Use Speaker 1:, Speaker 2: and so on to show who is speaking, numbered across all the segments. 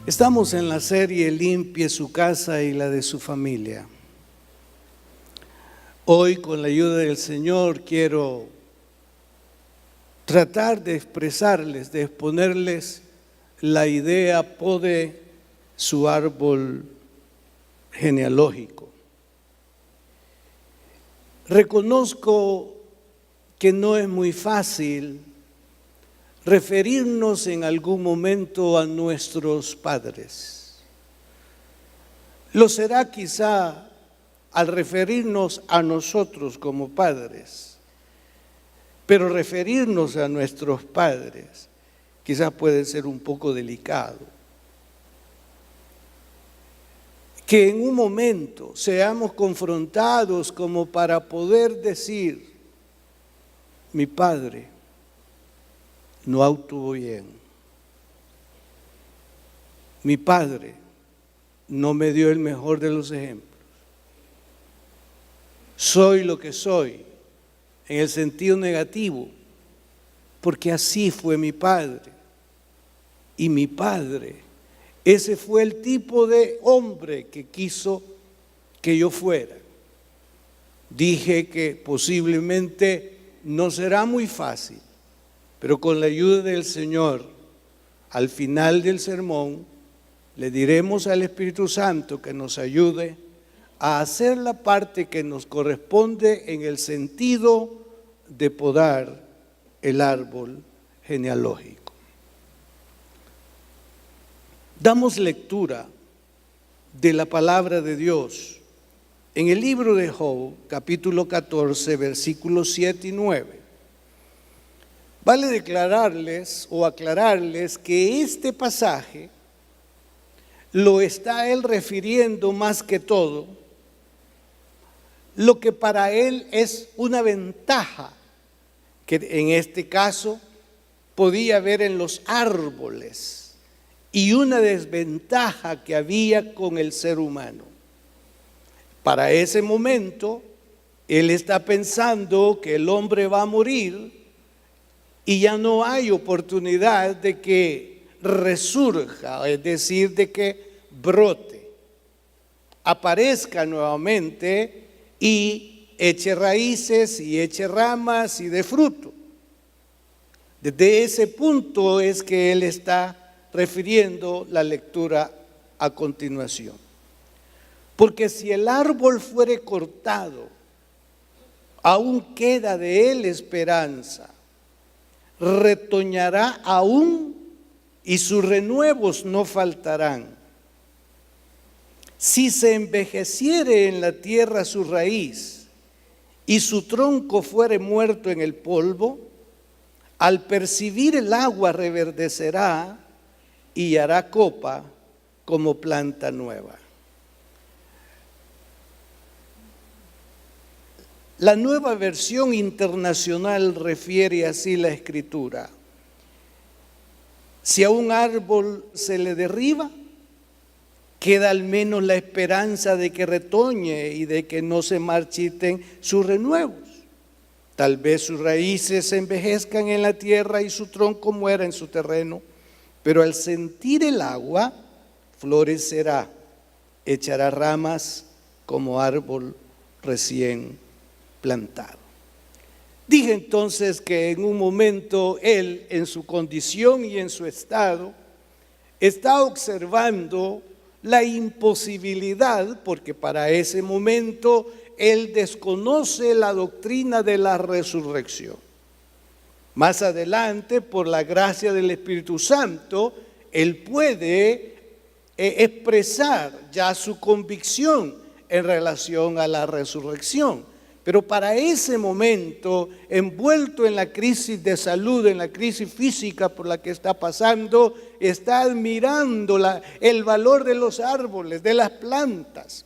Speaker 1: Estamos en la serie Limpie su casa y la de su familia. Hoy, con la ayuda del Señor, quiero tratar de expresarles, de exponerles la idea de su árbol genealógico. Reconozco que no es muy fácil referirnos en algún momento a nuestros padres. Lo será quizá al referirnos a nosotros como padres, pero referirnos a nuestros padres quizás puede ser un poco delicado. Que en un momento seamos confrontados como para poder decir: mi padre no actuó bien, mi padre no me dio el mejor de los ejemplos, soy lo que soy en el sentido negativo porque así fue mi padre. Y mi padre, ese fue el tipo de hombre que quiso que yo fuera. Dije que posiblemente no será muy fácil, pero con la ayuda del Señor, al final del sermón, le diremos al Espíritu Santo que nos ayude a hacer la parte que nos corresponde en el sentido de podar el árbol genealógico. Damos lectura de la palabra de Dios en el libro de Job, capítulo 14, versículos 7 y 9. Vale declararles o aclararles que este pasaje lo está él refiriendo más que todo lo que para él es una ventaja que en este caso podía haber en los árboles y una desventaja que había con el ser humano. Para ese momento él está pensando que el hombre va a morir y ya no hay oportunidad de que resurja, es decir, de que brote, aparezca nuevamente y eche raíces y eche ramas y dé fruto. Desde ese punto es que él está refiriendo la lectura a continuación. Porque si el árbol fuere cortado, aún queda de él esperanza. Retoñará aún y sus renuevos no faltarán. Si se envejeciere en la tierra su raíz y su tronco fuere muerto en el polvo, al percibir el agua reverdecerá y hará copa como planta nueva. La Nueva Versión Internacional refiere así la Escritura: si a un árbol se le derriba, queda al menos la esperanza de que retoñe y de que no se marchiten sus renuevos. Tal vez sus raíces se envejezcan en la tierra y su tronco muera en su terreno, pero al sentir el agua, florecerá, echará ramas como árbol recién plantado. Dije entonces que en un momento él, en su condición y en su estado, está observando la imposibilidad, porque para ese momento él desconoce la doctrina de la resurrección. Más adelante, por la gracia del Espíritu Santo, él puede expresar ya su convicción en relación a la resurrección. Pero para ese momento, envuelto en la crisis de salud, en la crisis física por la que está pasando, está admirando el valor de los árboles, de las plantas,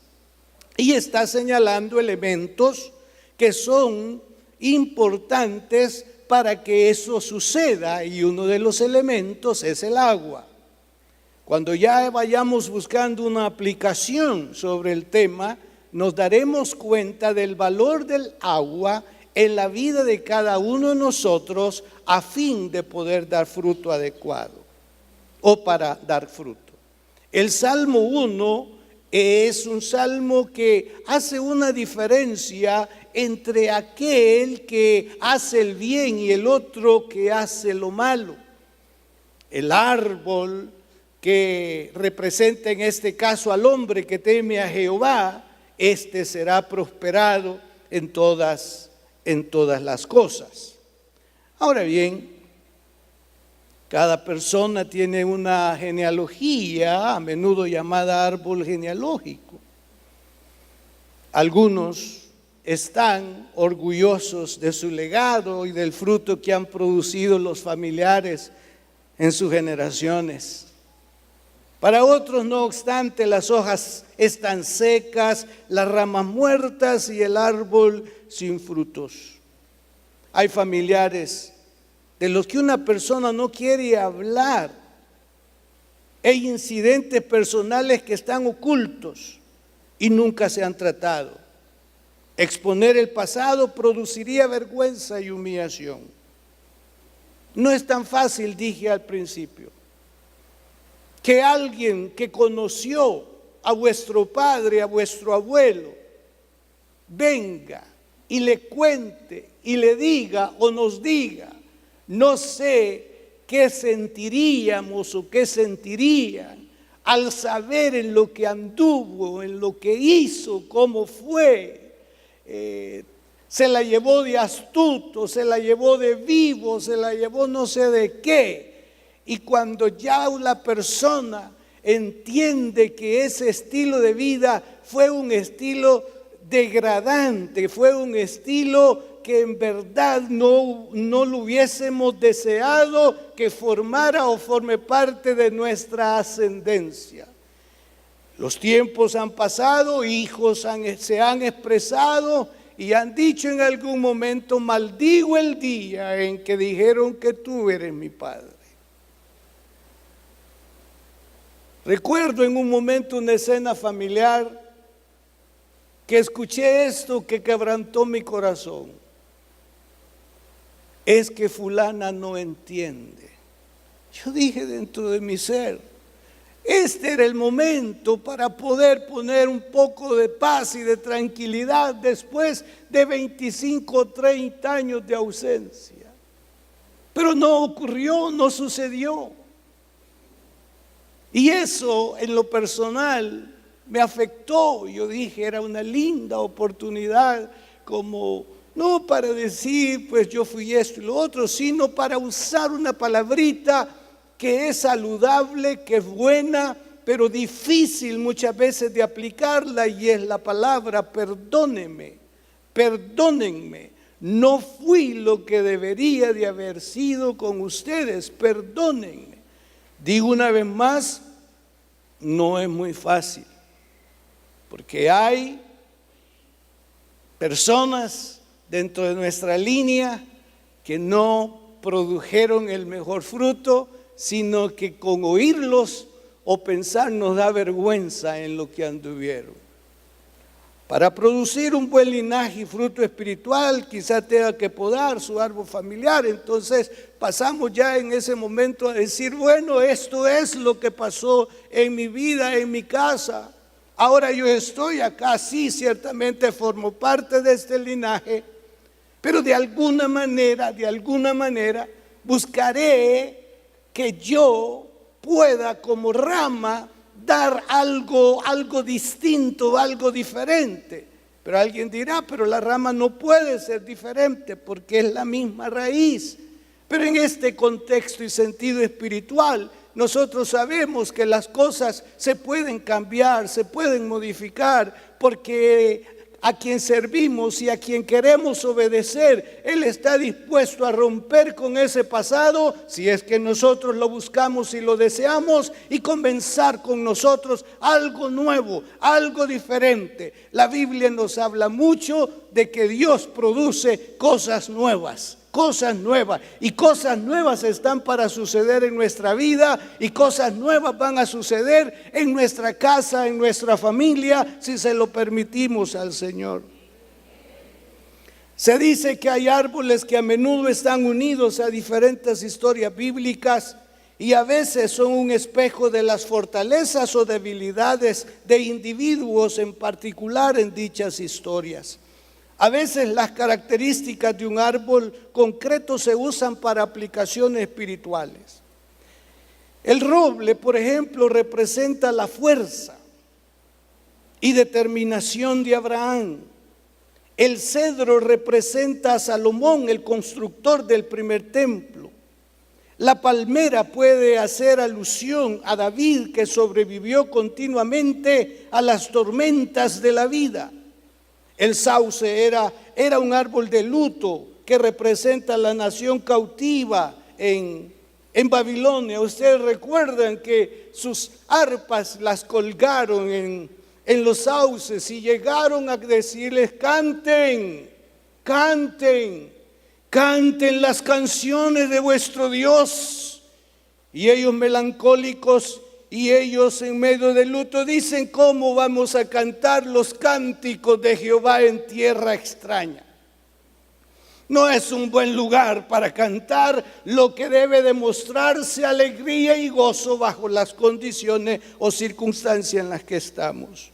Speaker 1: y está señalando elementos que son importantes para que eso suceda, y uno de los elementos es el agua. Cuando ya vayamos buscando una aplicación sobre el tema, nos daremos cuenta del valor del agua en la vida de cada uno de nosotros a fin de poder dar fruto adecuado o para dar fruto. El Salmo 1 es un salmo que hace una diferencia entre aquel que hace el bien y el otro que hace lo malo. El árbol que representa en este caso al hombre que teme a Jehová, este será prosperado en todas las cosas. Ahora bien, cada persona tiene una genealogía, a menudo llamada árbol genealógico. Algunos están orgullosos de su legado y del fruto que han producido los familiares en sus generaciones. Para otros, no obstante, las hojas están secas, las ramas muertas y el árbol sin frutos. Hay familiares de los que una persona no quiere hablar. Hay incidentes personales que están ocultos y nunca se han tratado. Exponer el pasado produciría vergüenza y humillación. No es tan fácil, dije al principio, que alguien que conoció a vuestro padre, a vuestro abuelo, venga y le cuente y le diga o nos diga: no sé qué sentiríamos o qué sentirían al saber en lo que anduvo, en lo que hizo, cómo fue. Se la llevó de astuto, se la llevó de vivo, se la llevó no sé de qué. Y cuando ya la persona entiende que ese estilo de vida fue un estilo degradante, fue un estilo que en verdad no lo hubiésemos deseado que formara o forme parte de nuestra ascendencia. Los tiempos han pasado, hijos se han expresado y han dicho en algún momento: maldigo el día en que dijeron que tú eres mi padre. Recuerdo en un momento una escena familiar que escuché esto que quebrantó mi corazón. Es que fulana no entiende. Yo dije dentro de mi ser, este era el momento para poder poner un poco de paz y de tranquilidad después de 25 o 30 años de ausencia. Pero no ocurrió, no sucedió. Y eso en lo personal me afectó. Yo dije, era una linda oportunidad, como no para decir pues yo fui esto y lo otro, sino para usar una palabrita que es saludable, que es buena, pero difícil muchas veces de aplicarla, y es la palabra perdónenme. Perdónenme, no fui lo que debería de haber sido con ustedes, perdónenme. Digo una vez más, no es muy fácil, porque hay personas dentro de nuestra línea que no produjeron el mejor fruto, sino que con oírlos o pensar nos da vergüenza en lo que anduvieron. Para producir un buen linaje y fruto espiritual, quizá tenga que podar su árbol familiar. Entonces pasamos ya en ese momento a decir, bueno, esto es lo que pasó en mi vida, en mi casa. Ahora yo estoy acá, sí, ciertamente formo parte de este linaje, pero de alguna manera, buscaré que yo pueda como rama dar algo distinto, algo diferente. Pero alguien dirá, pero la rama no puede ser diferente porque es la misma raíz. Pero en este contexto y sentido espiritual, nosotros sabemos que las cosas se pueden cambiar, se pueden modificar, porque a quien servimos y a quien queremos obedecer, Él está dispuesto a romper con ese pasado, si es que nosotros lo buscamos y lo deseamos, y comenzar con nosotros algo nuevo, algo diferente. La Biblia nos habla mucho de que Dios produce cosas nuevas. Y cosas nuevas están para suceder en nuestra vida, y cosas nuevas van a suceder en nuestra casa, en nuestra familia, si se lo permitimos al Señor. Se dice que hay árboles que a menudo están unidos a diferentes historias bíblicas, y a veces son un espejo de las fortalezas o debilidades de individuos en particular en dichas historias. A veces las características de un árbol concreto se usan para aplicaciones espirituales. El roble, por ejemplo, representa la fuerza y determinación de Abraham. El cedro representa a Salomón, el constructor del primer templo. La palmera puede hacer alusión a David, que sobrevivió continuamente a las tormentas de la vida. El sauce era un árbol de luto que representa a la nación cautiva en Babilonia. Ustedes recuerdan que sus arpas las colgaron en los sauces y llegaron a decirles: canten, canten, canten las canciones de vuestro Dios. Y ellos melancólicos y ellos en medio del luto dicen: ¿cómo vamos a cantar los cánticos de Jehová en tierra extraña? No es un buen lugar para cantar. Lo que debe demostrarse alegría y gozo bajo las condiciones o circunstancias en las que estamos.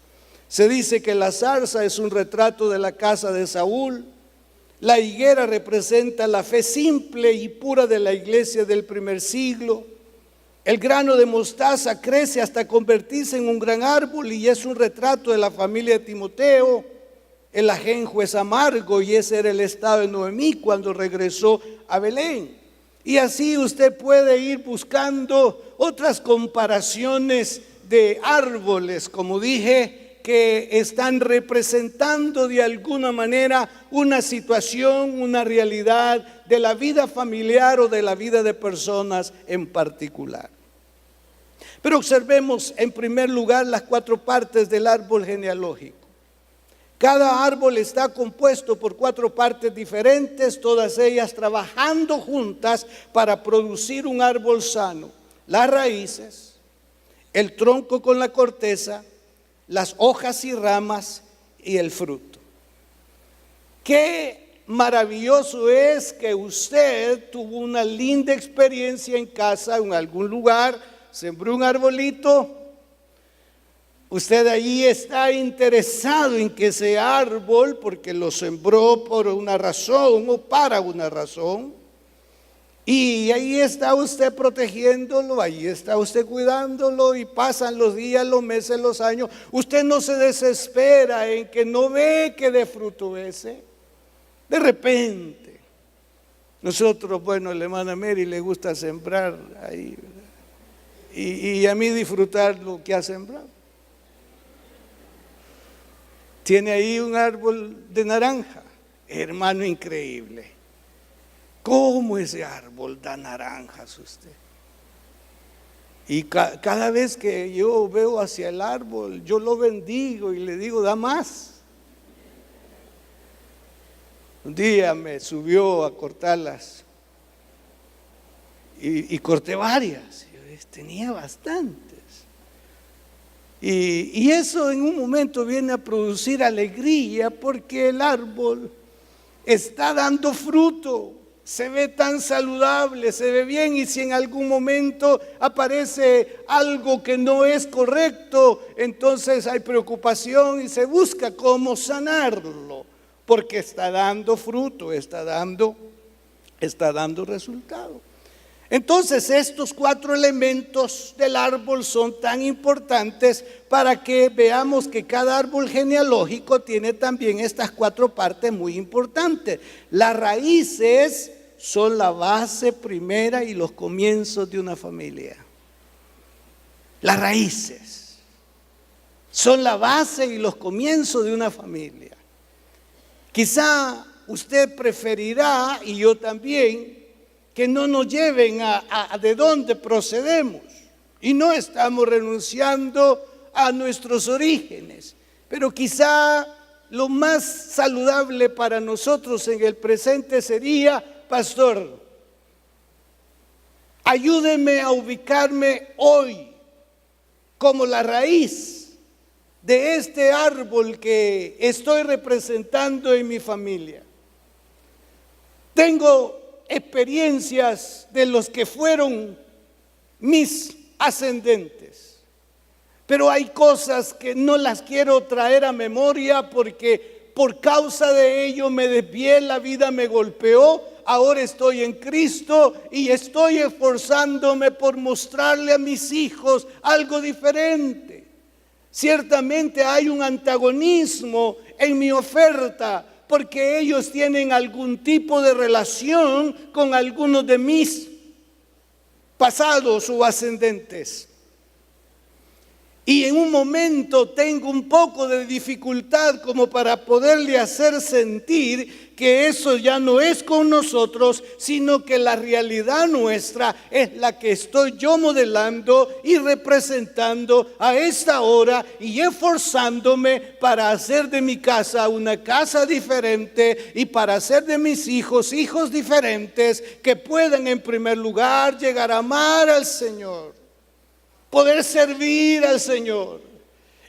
Speaker 1: Se dice que la zarza es un retrato de la casa de Saúl. La higuera representa la fe simple y pura de la iglesia del primer siglo. El grano de mostaza crece hasta convertirse en un gran árbol y es un retrato de la familia de Timoteo. El ajenjo es amargo y ese era el estado de Noemí cuando regresó a Belén. Y así usted puede ir buscando otras comparaciones de árboles, como dije, que están representando de alguna manera una situación, una realidad de la vida familiar o de la vida de personas en particular. Pero observemos en primer lugar las 4 partes del árbol genealógico. Cada árbol está compuesto por 4 partes diferentes, todas ellas trabajando juntas para producir un árbol sano. Las raíces, el tronco con la corteza, las hojas y ramas y el fruto. Qué maravilloso es que usted tuvo una linda experiencia en casa, en algún lugar, sembró un arbolito. Usted allí está interesado en que ese árbol, porque lo sembró por una razón o para una razón, y ahí está usted protegiéndolo, ahí está usted cuidándolo, y pasan los días, los meses, los años. Usted no se desespera en que no ve que dé fruto ese. De repente, nosotros, bueno, a la hermana Mary le gusta sembrar ahí, y a mí disfrutar lo que ha sembrado. Tiene ahí un árbol de naranja, hermano, increíble. ¿Cómo ese árbol da naranjas usted? Y cada vez que yo veo hacia el árbol, yo lo bendigo y le digo: da más. Un día me subió a cortarlas y corté varias, tenía bastantes. Y eso en un momento viene a producir alegría porque el árbol está dando fruto. Se ve tan saludable, se ve bien, y si en algún momento aparece algo que no es correcto, entonces hay preocupación y se busca cómo sanarlo, porque está dando fruto, está dando resultado. Entonces estos 4 elementos del árbol son tan importantes para que veamos que cada árbol genealógico tiene también estas 4 partes muy importantes. Las raíces son la base primera y los comienzos de una familia. Las raíces son la base y los comienzos de una familia. Quizá usted preferirá, y yo también, que no nos lleven a de dónde procedemos, y no estamos renunciando a nuestros orígenes, pero quizá lo más saludable para nosotros en el presente sería: pastor, ayúdeme a ubicarme hoy como la raíz de este árbol que estoy representando en mi familia. Tengo experiencias de los que fueron mis ascendentes. Pero hay cosas que no las quiero traer a memoria porque por causa de ello me desvié, la vida me golpeó. Ahora estoy en Cristo y estoy esforzándome por mostrarle a mis hijos algo diferente. Ciertamente hay un antagonismo en mi oferta porque ellos tienen algún tipo de relación con algunos de mis pasados o ascendentes. Y en un momento tengo un poco de dificultad como para poderle hacer sentir que eso ya no es con nosotros, sino que la realidad nuestra es la que estoy yo modelando y representando a esta hora y esforzándome para hacer de mi casa una casa diferente y para hacer de mis hijos hijos diferentes que puedan en primer lugar llegar a amar al Señor, poder servir al Señor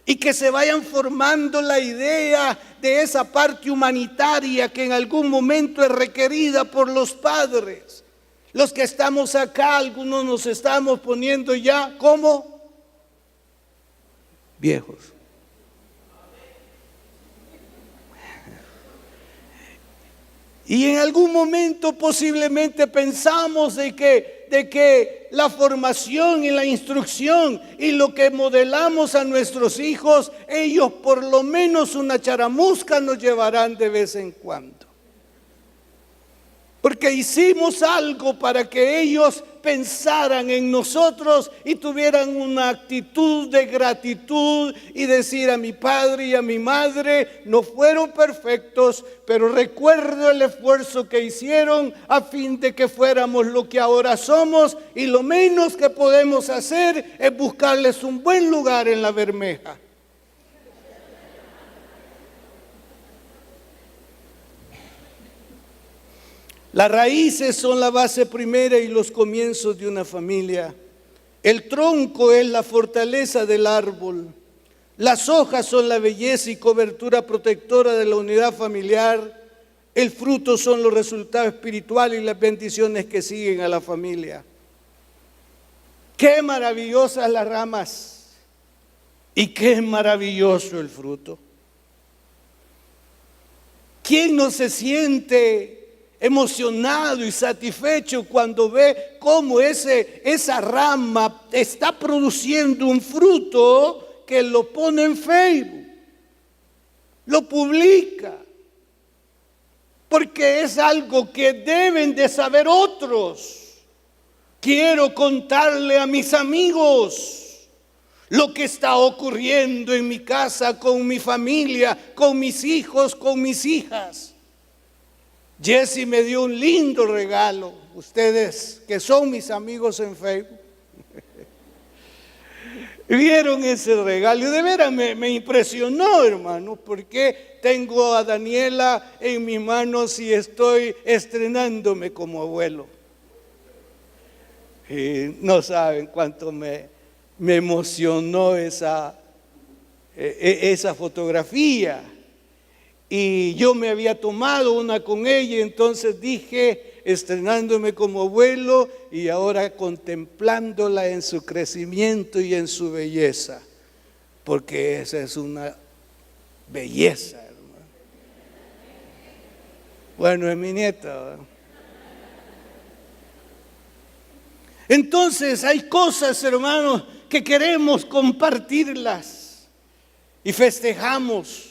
Speaker 1: y que se vayan formando la idea de esa parte humanitaria que en algún momento es requerida por los padres. Los que estamos acá, algunos nos estamos poniendo ya como viejos. Y en algún momento posiblemente pensamos de que la formación y la instrucción y lo que modelamos a nuestros hijos, ellos por lo menos una charamusca nos llevarán de vez en cuando. Porque hicimos algo para que ellos pensaran en nosotros y tuvieran una actitud de gratitud y decir a mi padre y a mi madre, no fueron perfectos, pero recuerdo el esfuerzo que hicieron a fin de que fuéramos lo que ahora somos y lo menos que podemos hacer es buscarles un buen lugar en la bermeja. Las raíces son la base primera y los comienzos de una familia. El tronco es la fortaleza del árbol. Las hojas son la belleza y cobertura protectora de la unidad familiar. El fruto son los resultados espirituales y las bendiciones que siguen a la familia. Qué maravillosas las ramas y qué maravilloso el fruto. ¿Quién no se siente emocionado y satisfecho cuando ve cómo esa rama está produciendo un fruto que lo pone en Facebook, lo publica, porque es algo que deben de saber otros? Quiero contarle a mis amigos lo que está ocurriendo en mi casa, con mi familia, con mis hijos, con mis hijas. Jesse me dio un lindo regalo, ustedes que son mis amigos en Facebook, vieron ese regalo y de veras me impresionó, hermano, porque tengo a Daniela en mis manos y estoy estrenándome como abuelo. Y no saben cuánto me emocionó esa fotografía. Y yo me había tomado una con ella, entonces dije, estrenándome como abuelo y ahora contemplándola en su crecimiento y en su belleza, porque esa es una belleza, hermano. Bueno, es mi nieta, ¿verdad? Entonces hay cosas, hermanos, que queremos compartirlas y festejamos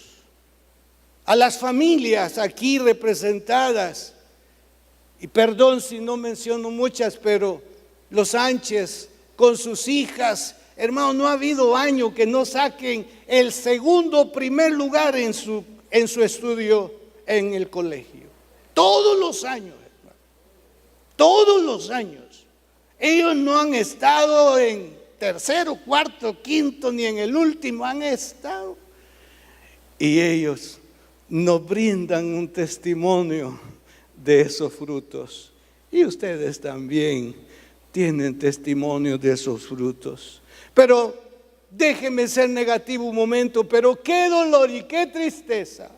Speaker 1: a las familias aquí representadas, y perdón si no menciono muchas, pero los Sánchez con sus hijas, hermano, no ha habido año que no saquen el segundo o primer lugar en su estudio en el colegio. Todos los años, hermano, todos los años. Ellos no han estado en tercero, cuarto, quinto, ni en el último, han estado. Y ellos nos brindan un testimonio de esos frutos. Y ustedes también tienen testimonio de esos frutos. Pero déjenme ser negativo un momento, pero qué dolor y qué tristeza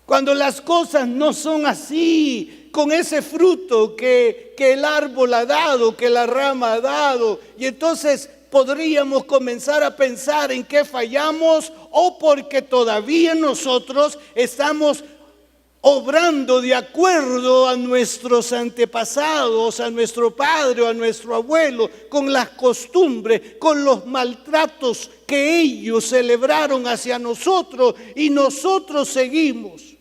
Speaker 1: cuando las cosas no son así con ese fruto que el árbol ha dado, que la rama ha dado. Y entonces podríamos comenzar a pensar en qué fallamos, o porque todavía nosotros estamos obrando de acuerdo a nuestros antepasados, a nuestro padre o a nuestro abuelo, con las costumbres, con los maltratos que ellos celebraron hacia nosotros, y nosotros seguimos.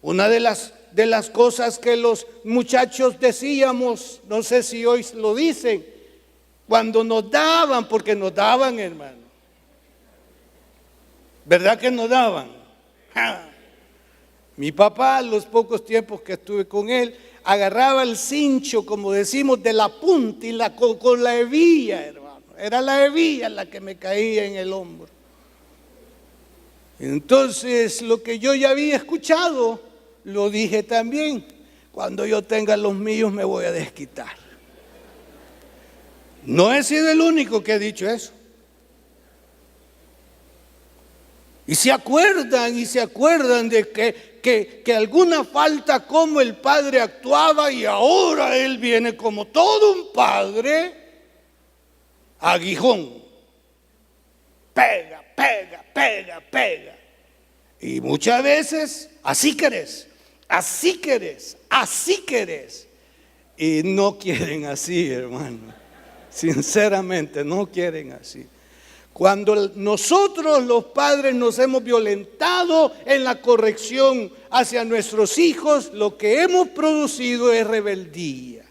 Speaker 1: Una de las cosas que los muchachos decíamos, no sé si hoy lo dicen, cuando nos daban, porque nos daban, hermano, ¿verdad que nos daban? ¡Ja! Mi papá, los pocos tiempos que estuve con él, agarraba el cincho, como decimos, de la punta y con la hebilla, hermano. Era la hebilla la que me caía en el hombro. Entonces, lo que yo ya había escuchado, lo dije también: cuando yo tenga los míos me voy a desquitar. No he sido el único que ha dicho eso. Y se acuerdan de que alguna falta, como el padre actuaba, y ahora él viene como todo un padre, aguijón, pega, pega, pega, pega. Y muchas veces, así querés, así querés, así querés. Y no quieren así, hermano. Sinceramente, no quieren así. Cuando nosotros los padres nos hemos violentado en la corrección hacia nuestros hijos, lo que hemos producido es rebeldía.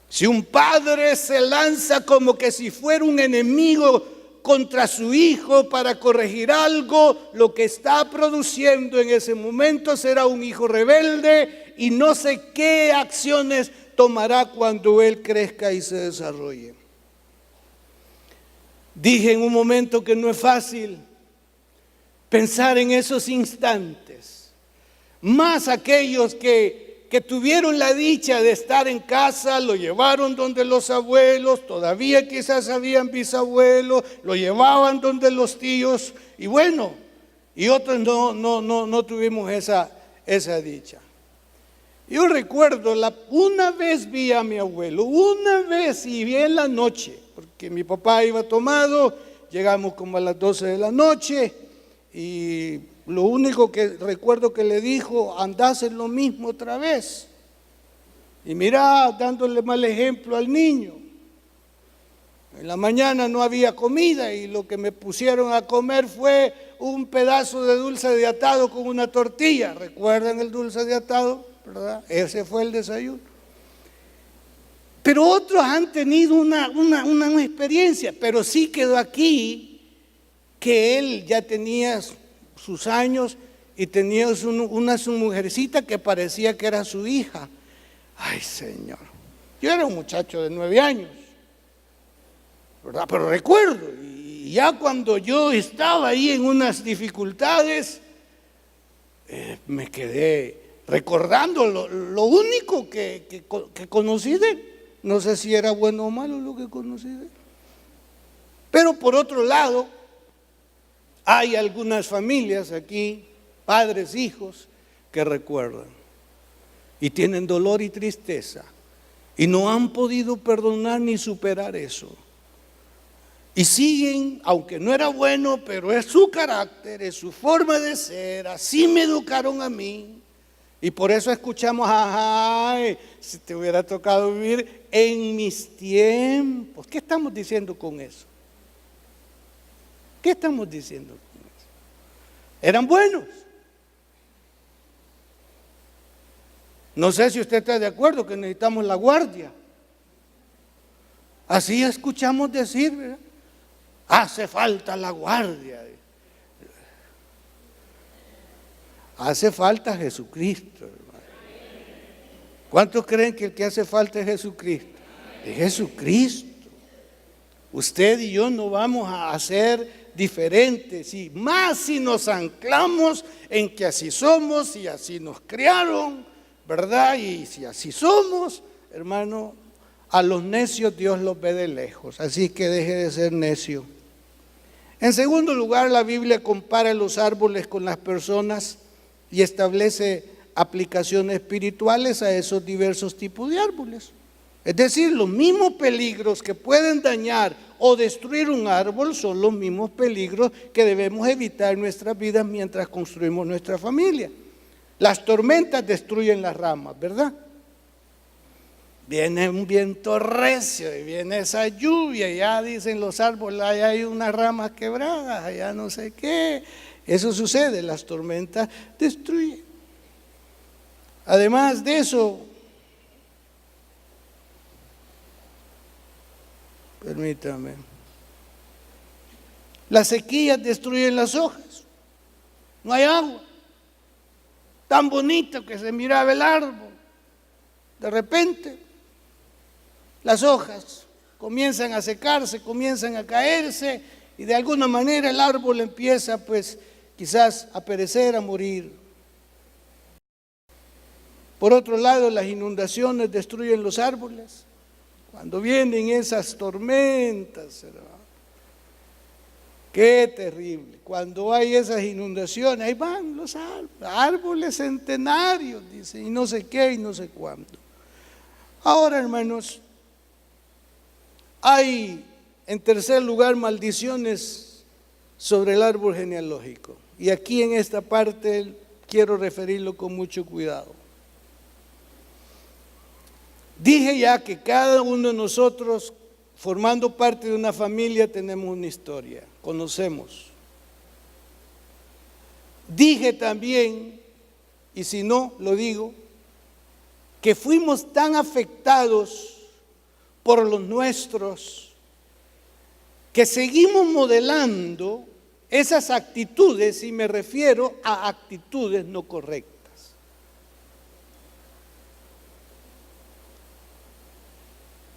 Speaker 1: Si un padre se lanza como que si fuera un enemigo contra su hijo para corregir algo, lo que está produciendo en ese momento será un hijo rebelde, y no sé qué acciones tomará cuando él crezca y se desarrolle. Dije en un momento que no es fácil pensar en esos instantes, más aquellos que tuvieron la dicha de estar en casa, lo llevaron donde los abuelos, todavía quizás habían bisabuelos, lo llevaban donde los tíos, y bueno, y otros no tuvimos esa dicha. Yo recuerdo, una vez vi a mi abuelo, una vez, y vi en la noche, porque mi papá iba tomado, llegamos como a las 12 de la noche, y lo único que recuerdo que le dijo: andá a hacer lo mismo otra vez. Y mirá, dándole mal ejemplo al niño. En la mañana no había comida, y lo que me pusieron a comer fue un pedazo de dulce de atado con una tortilla. ¿Recuerdan el dulce de atado? ¿Verdad? Ese fue el desayuno. Pero otros han tenido una experiencia, pero sí quedó aquí que él ya tenía sus años y tenía su mujercita que parecía que era su hija. Ay, Señor, yo era un muchacho de 9 años, ¿verdad? Pero recuerdo, y ya cuando yo estaba ahí en unas dificultades, me quedé recordando lo único que conocí de él. No sé si era bueno o malo lo que conocí de él. Pero por otro lado, hay algunas familias aquí, padres, hijos, que recuerdan y tienen dolor y tristeza y no han podido perdonar ni superar eso. Y siguen, aunque no era bueno, pero es su carácter, es su forma de ser, así me educaron a mí. Y por eso escuchamos: ay, si te hubiera tocado vivir en mis tiempos. ¿Qué estamos diciendo con eso? ¿Qué estamos diciendo con eso? Eran buenos. No sé si usted está de acuerdo que necesitamos la guardia. Así escuchamos decir, ¿verdad? Hace falta la guardia. Hace falta Jesucristo, hermano. ¿Cuántos creen que el que hace falta es Jesucristo? Es Jesucristo. Usted y yo no vamos a ser diferentes, y más si nos anclamos en que así somos y así nos criaron, ¿verdad? Y si así somos, hermano, a los necios Dios los ve de lejos, así que deje de ser necio. En segundo lugar, la Biblia compara los árboles con las personas y establece aplicaciones espirituales a esos diversos tipos de árboles. Es decir, los mismos peligros que pueden dañar o destruir un árbol son los mismos peligros que debemos evitar en nuestras vidas mientras construimos nuestra familia. Las tormentas destruyen las ramas, ¿verdad? Viene un viento recio y viene esa lluvia y ya dicen los árboles, allá hay unas ramas quebradas, allá no sé qué. Eso sucede, las tormentas destruyen. Además de eso, permítame, las sequías destruyen las hojas, no hay agua, tan bonito que se miraba el árbol, de repente las hojas comienzan a secarse, comienzan a caerse y de alguna manera el árbol empieza pues quizás a perecer, a morir. Por otro lado, las inundaciones destruyen los árboles. Cuando vienen esas tormentas, ¿verdad? Qué terrible. Cuando hay esas inundaciones, ahí van los árboles centenarios, dice, y no sé qué y no sé cuánto. Ahora, hermanos, hay en tercer lugar maldiciones sobre el árbol genealógico. Y aquí en esta parte quiero referirlo con mucho cuidado. Dije ya que cada uno de nosotros, formando parte de una familia, tenemos una historia, conocemos. Dije también, y si no, lo digo, que fuimos tan afectados por los nuestros que seguimos modelando esas actitudes, y me refiero a actitudes no correctas.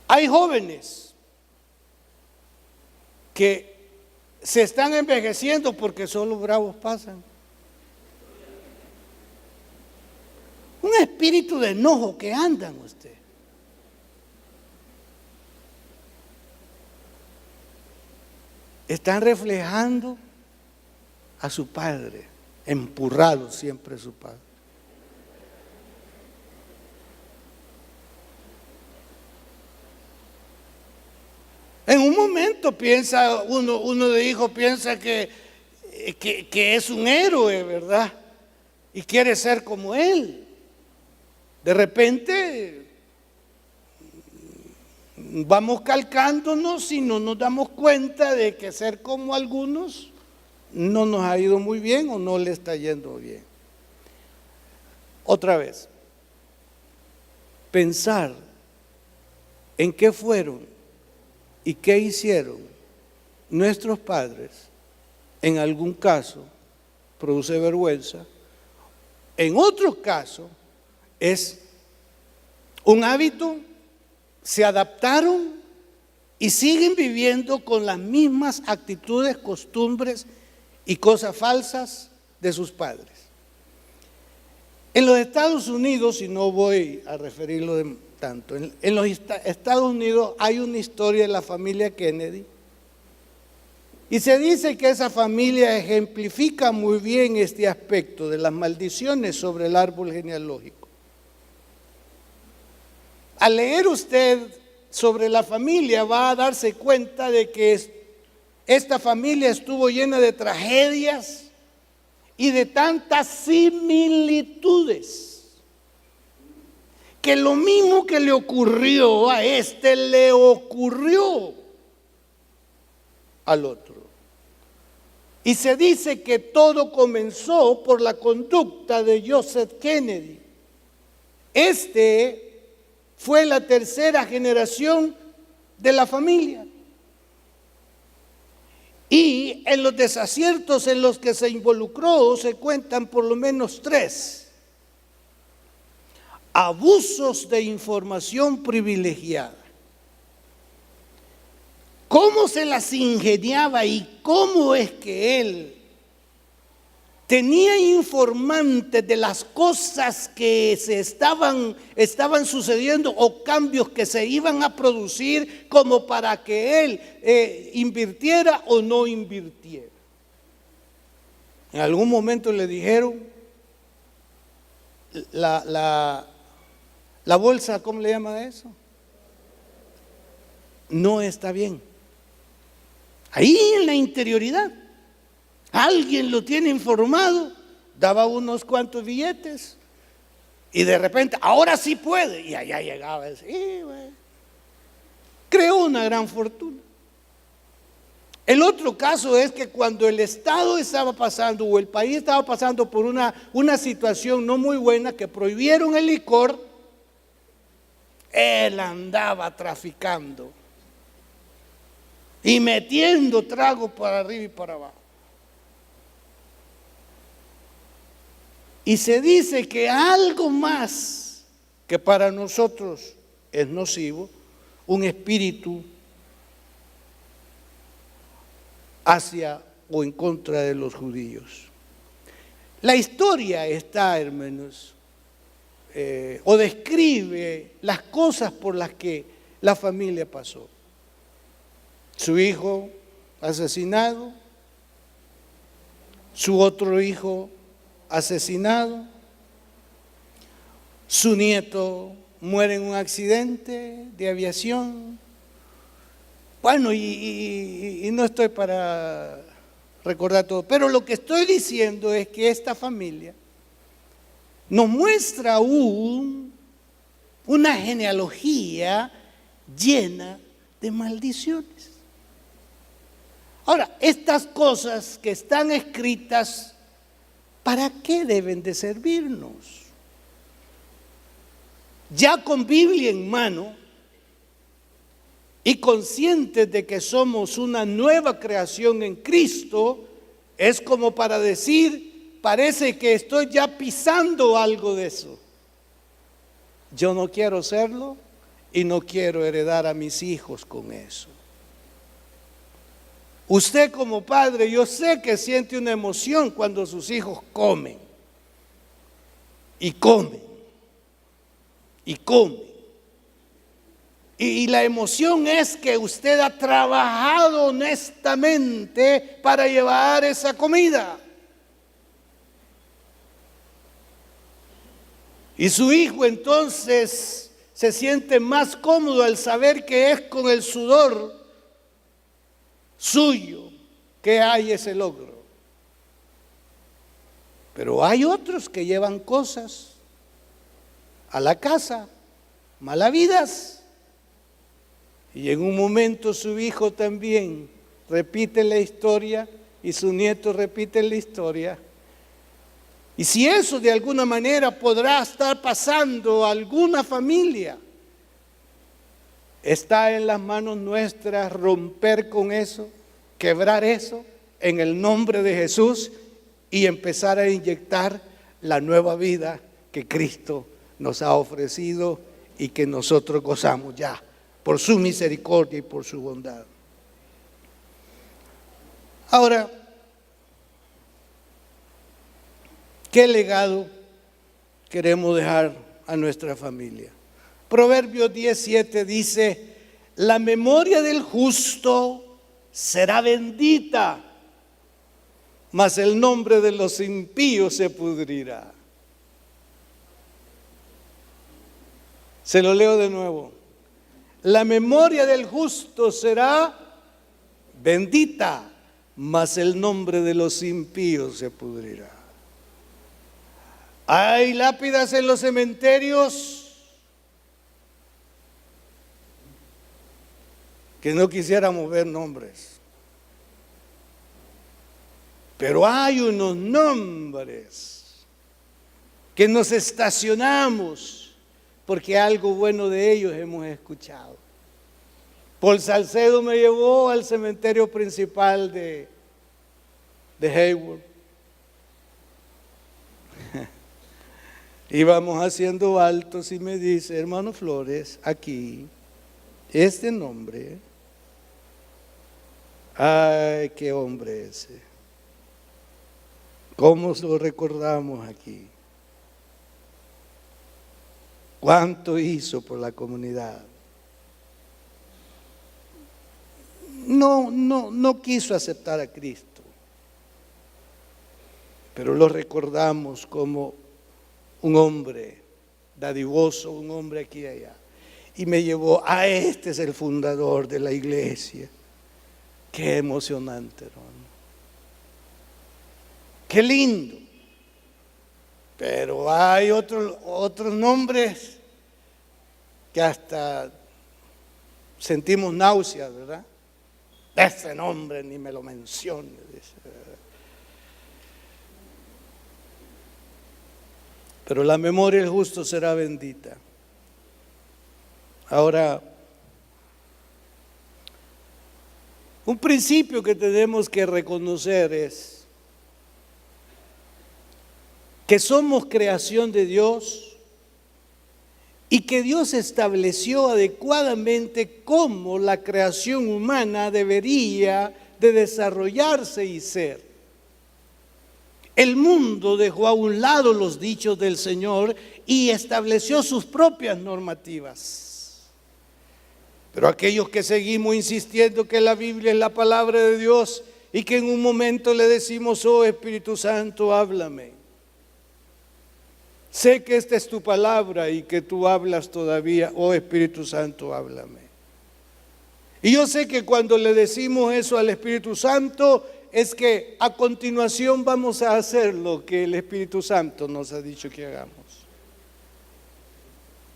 Speaker 1: Hay jóvenes que se están envejeciendo porque solo bravos pasan. Un espíritu de enojo que andan usted. Están reflejando a su padre, empurrado siempre su padre. En un momento piensa, uno de hijo piensa que es un héroe, ¿verdad? Y quiere ser como él. De repente vamos calcándonos y no nos damos cuenta de que ser como algunos no nos ha ido muy bien o no le está yendo bien. Otra vez, pensar en qué fueron y qué hicieron nuestros padres, en algún caso produce vergüenza, en otros casos es un hábito, se adaptaron y siguen viviendo con las mismas actitudes, costumbres y cosas falsas de sus padres. En los Estados Unidos, y no voy a referirlo tanto, en los Estados Unidos hay una historia de la familia Kennedy y se dice que esa familia ejemplifica muy bien este aspecto de las maldiciones sobre el árbol genealógico. Al leer usted sobre la familia va a darse cuenta de que esta familia estuvo llena de tragedias y de tantas similitudes, que lo mismo que le ocurrió a este le ocurrió al otro. Y se dice que todo comenzó por la conducta de Joseph Kennedy. Este fue la tercera generación de la familia. Y en los desaciertos en los que se involucró se cuentan por lo menos 3. Abusos de información privilegiada. ¿Cómo se las ingeniaba y cómo es que él tenía informantes de las cosas que se estaban sucediendo o cambios que se iban a producir como para que él invirtiera o no invirtiera? En algún momento le dijeron, la bolsa, ¿cómo le llaman a eso? No está bien. Ahí en la interioridad, alguien lo tiene informado, daba unos cuantos billetes y de repente, ahora sí puede, y allá llegaba, sí, creó una gran fortuna. El otro caso es que cuando el Estado estaba pasando o el país estaba pasando por una situación no muy buena, que prohibieron el licor, él andaba traficando y metiendo trago para arriba y para abajo. Y se dice que algo más que para nosotros es nocivo, un espíritu hacia o en contra de los judíos. La historia está, hermanos, o describe las cosas por las que la familia pasó. Su hijo asesinado, su otro hijo asesinado, su nieto muere en un accidente de aviación. Bueno, y no estoy para recordar todo, pero lo que estoy diciendo es que esta familia nos muestra una genealogía llena de maldiciones. Ahora, estas cosas que están escritas, ¿para qué deben de servirnos? Ya con Biblia en mano y conscientes de que somos una nueva creación en Cristo, es como para decir, parece que estoy ya pisando algo de eso. Yo no quiero serlo y no quiero heredar a mis hijos con eso. Usted como padre, yo sé que siente una emoción cuando sus hijos comen y comen y comen. Y la emoción es que usted ha trabajado honestamente para llevar esa comida. Y su hijo entonces se siente más cómodo al saber que es con el sudor suyo que hay ese logro. Pero hay otros que llevan cosas a la casa, malavidas, y en un momento su hijo también repite la historia y su nieto repite la historia. Y si eso de alguna manera podrá estar pasando a alguna familia, está en las manos nuestras romper con eso, quebrar eso en el nombre de Jesús y empezar a inyectar la nueva vida que Cristo nos ha ofrecido y que nosotros gozamos ya por su misericordia y por su bondad. Ahora, ¿qué legado queremos dejar a nuestra familia? Proverbios 17 dice, la memoria del justo será bendita, mas el nombre de los impíos se pudrirá. Se lo leo de nuevo. La memoria del justo será bendita, mas el nombre de los impíos se pudrirá. Hay lápidas en los cementerios que no quisiéramos ver nombres, pero hay unos nombres que nos estacionamos porque algo bueno de ellos hemos escuchado. Paul Salcedo me llevó al cementerio principal de Hayward. Íbamos haciendo altos y me dice, hermano Flores, aquí, este nombre, ay, qué hombre ese. ¿Cómo lo recordamos aquí? ¿Cuánto hizo por la comunidad? No quiso aceptar a Cristo, pero lo recordamos como un hombre dadivoso, un hombre aquí y allá. Y me llevó a este es el fundador de la iglesia. Qué emocionante, hermano. Qué lindo. Pero hay otros nombres que hasta sentimos náuseas, ¿verdad? Ese nombre ni me lo mencione. Pero la memoria del justo será bendita. Ahora, un principio que tenemos que reconocer es que somos creación de Dios y que Dios estableció adecuadamente cómo la creación humana debería de desarrollarse y ser. El mundo dejó a un lado los dichos del Señor y estableció sus propias normativas. Pero aquellos que seguimos insistiendo que la Biblia es la palabra de Dios y que en un momento le decimos, oh Espíritu Santo, háblame. Sé que esta es tu palabra y que tú hablas todavía, oh Espíritu Santo, háblame. Y yo sé que cuando le decimos eso al Espíritu Santo, es que a continuación vamos a hacer lo que el Espíritu Santo nos ha dicho que hagamos.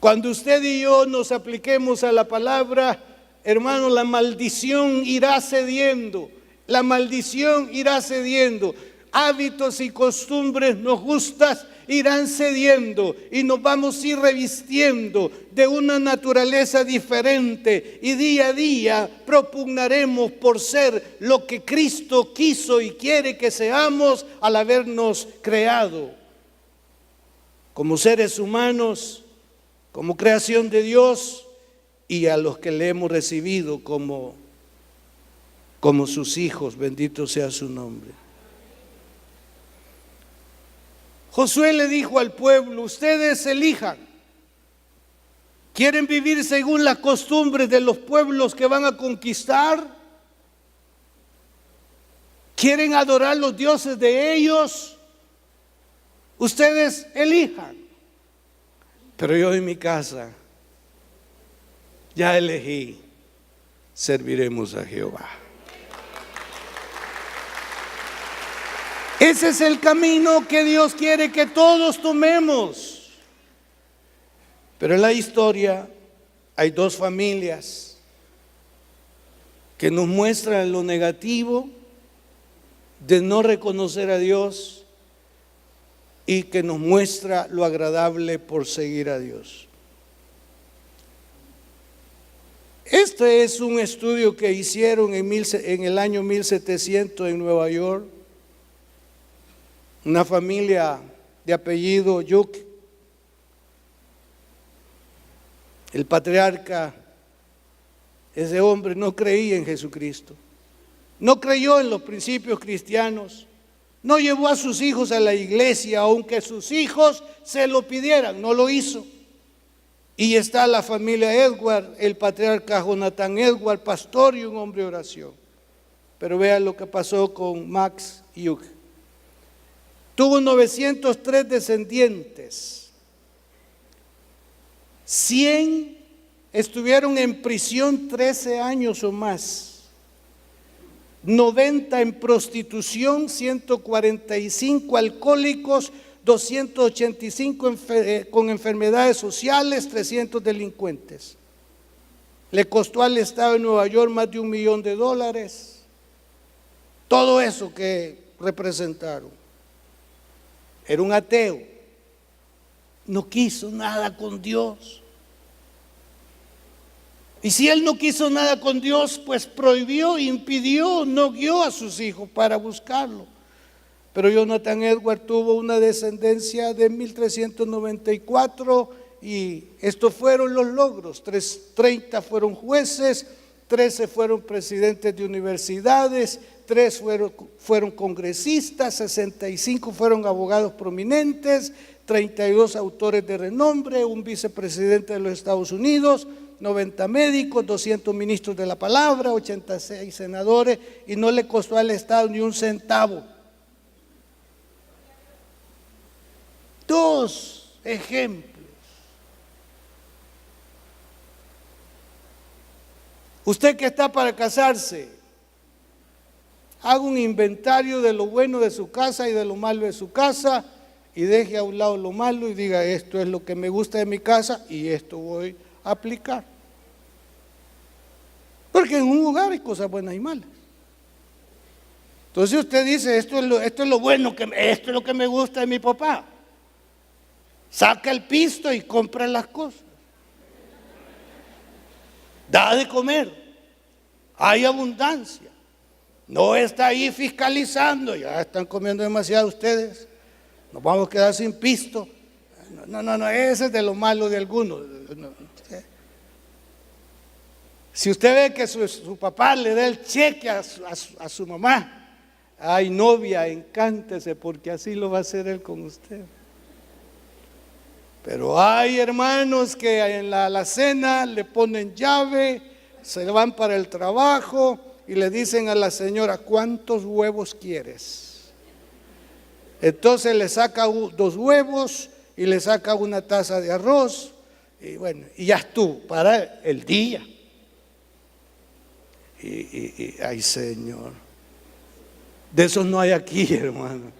Speaker 1: Cuando usted y yo nos apliquemos a la palabra, hermano, la maldición irá cediendo. La maldición irá cediendo. Hábitos y costumbres no justas irán cediendo y nos vamos a ir revistiendo de una naturaleza diferente y día a día propugnaremos por ser lo que Cristo quiso y quiere que seamos al habernos creado como seres humanos, como creación de Dios y a los que le hemos recibido como sus hijos, bendito sea su nombre. Josué le dijo al pueblo, ustedes elijan, ¿quieren vivir según las costumbres de los pueblos que van a conquistar? ¿Quieren adorar los dioses de ellos? Ustedes elijan. Pero yo en mi casa ya elegí, serviremos a Jehová. Ese es el camino que Dios quiere que todos tomemos. Pero en la historia hay dos familias que nos muestran lo negativo de no reconocer a Dios y que nos muestra lo agradable por seguir a Dios. Este es un estudio que hicieron en el año 1700 en Nueva York. Una familia de apellido Yuk. El patriarca, ese hombre no creía en Jesucristo, no creyó en los principios cristianos, no llevó a sus hijos a la iglesia, aunque sus hijos se lo pidieran, no lo hizo. Y está la familia Edward, el patriarca Jonathan Edward, pastor y un hombre de oración. Pero vean lo que pasó con Max Yuk. Tuvo 903 descendientes. 100 estuvieron en prisión 13 años o más. 90 en prostitución, 145 alcohólicos, 285 con enfermedades sociales, 300 delincuentes. Le costó al Estado de Nueva York más de $1 millón. Todo eso que representaron. Era un ateo, no quiso nada con Dios. Y si él no quiso nada con Dios, pues prohibió, impidió, no guió a sus hijos para buscarlo. Pero Jonathan Edward tuvo una descendencia de 1394 y estos fueron los logros. 30 fueron jueces, 13 fueron presidentes de universidades, 3 fueron congresistas, 65 fueron abogados prominentes, 32 autores de renombre, un vicepresidente de los Estados Unidos, 90 médicos, 200 ministros de la palabra, 86 senadores, y no le costó al Estado ni un centavo. 2 ejemplos. Usted que está para casarse, haga un inventario de lo bueno de su casa y de lo malo de su casa y deje a un lado lo malo y diga, esto es lo que me gusta de mi casa y esto voy a aplicar. Porque en un hogar hay cosas buenas y malas. Entonces usted dice, esto es lo bueno, esto es lo que me gusta de mi papá. Saca el pisto y compra las cosas. Da de comer. Hay abundancia. No está ahí fiscalizando. Ya están comiendo demasiado ustedes. Nos vamos a quedar sin pisto. No, ese es de lo malo de algunos. Si usted ve que su papá le da el cheque a su mamá, ay, novia, encántese, porque así lo va a hacer él con usted. Pero hay hermanos que en la alacena le ponen llave, se van para el trabajo y le dicen a la señora, ¿cuántos huevos quieres? Entonces le saca 2 huevos y le saca una taza de arroz y bueno, y ya estuvo para el día. Ay, Señor, de esos no hay aquí, hermano.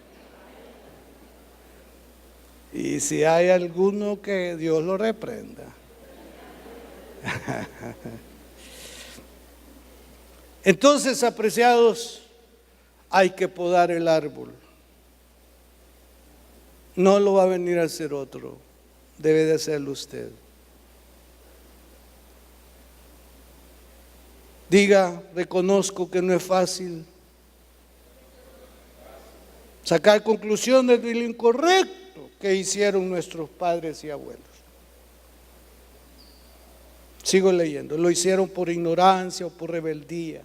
Speaker 1: Y si hay alguno, que Dios lo reprenda. Entonces, apreciados, hay que podar el árbol. No lo va a venir a hacer otro, debe de hacerlo usted. Diga, reconozco que no es fácil sacar conclusiones de lo incorrecto que hicieron nuestros padres y abuelos. Sigo leyendo. Lo hicieron por ignorancia o por rebeldía.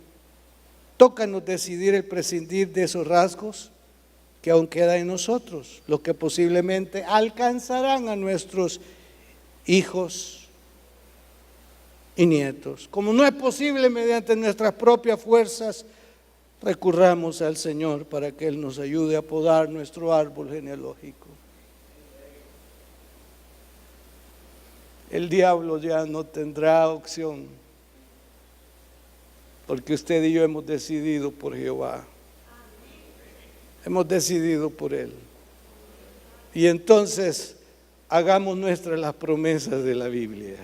Speaker 1: Tócanos decidir el prescindir de esos rasgos que aún quedan en nosotros, los que posiblemente alcanzarán a nuestros hijos y nietos. Como no es posible mediante nuestras propias fuerzas, recurramos al Señor para que Él nos ayude a podar nuestro árbol genealógico. El diablo ya no tendrá opción, porque usted y yo hemos decidido por Jehová. Hemos decidido por Él. Y entonces hagamos nuestras las promesas de la Biblia.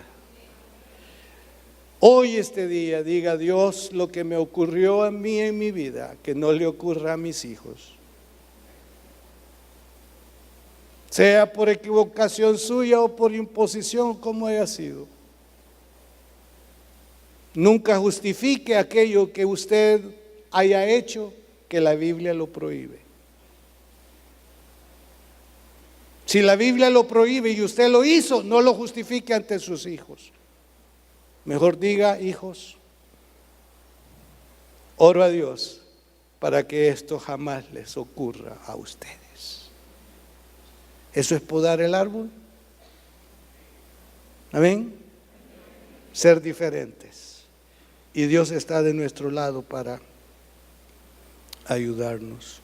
Speaker 1: Hoy este día diga, Dios, lo que me ocurrió a mí en mi vida, que no le ocurra a mis hijos. Sea por equivocación suya o por imposición, como haya sido. Nunca justifique aquello que usted haya hecho, que la Biblia lo prohíbe. Si la Biblia lo prohíbe y usted lo hizo, no lo justifique ante sus hijos. Mejor diga, hijos, oro a Dios para que esto jamás les ocurra a ustedes. ¿Eso es podar el árbol? Amén. Ser diferentes. Y Dios está de nuestro lado para ayudarnos.